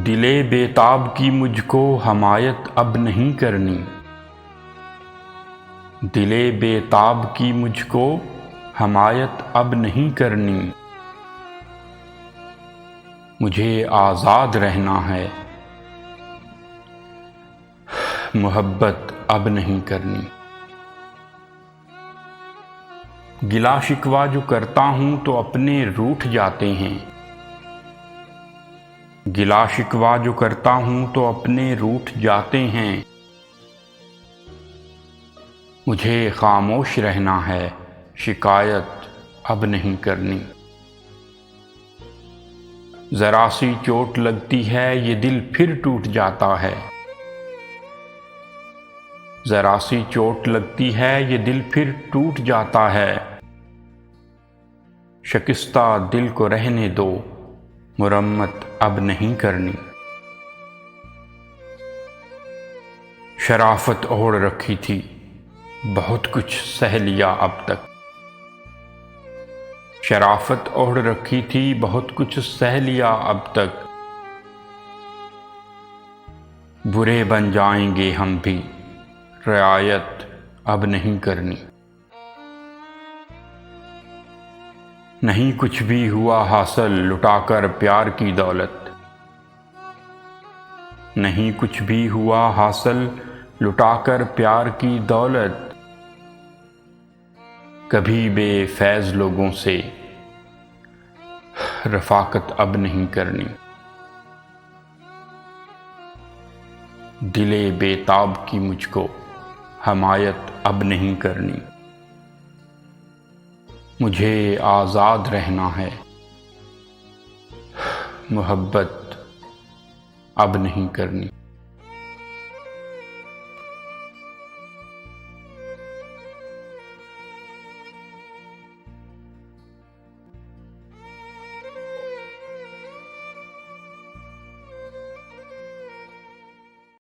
दिले बेताब की मुझको हमायत अब नहीं करनी। दिले बेताब की मुझको हमायत अब नहीं करनी। मुझे आज़ाद रहना है, मोहब्बत अब नहीं करनी। गिला शिकवा जो करता हूँ तो अपने रूठ जाते हैं। गिला शिकवा जो करता हूँ तो अपने रूठ जाते हैं। मुझे खामोश रहना है, शिकायत अब नहीं करनी। ज़रा सी चोट लगती है ये दिल फिर टूट जाता है। ज़रा सी चोट लगती है ये दिल फिर टूट जाता है। शिकस्ता दिल को रहने दो, मुरम्मत अब नहीं करनी। शराफत ओढ़ रखी थी, बहुत कुछ सह लिया अब तक। शराफत ओढ़ रखी थी, बहुत कुछ सह लिया अब तक। बुरे बन जाएंगे हम भी, रियायत अब नहीं करनी। नहीं कुछ भी हुआ हासिल लुटाकर प्यार की दौलत। नहीं कुछ भी हुआ हासिल लुटाकर प्यार की दौलत। कभी बेफैज़ लोगों से रफ़ाकत अब नहीं करनी। दिले बेताब की मुझको हमायत अब नहीं करनी। मुझे आज़ाद रहना है, मोहब्बत अब नहीं करनी।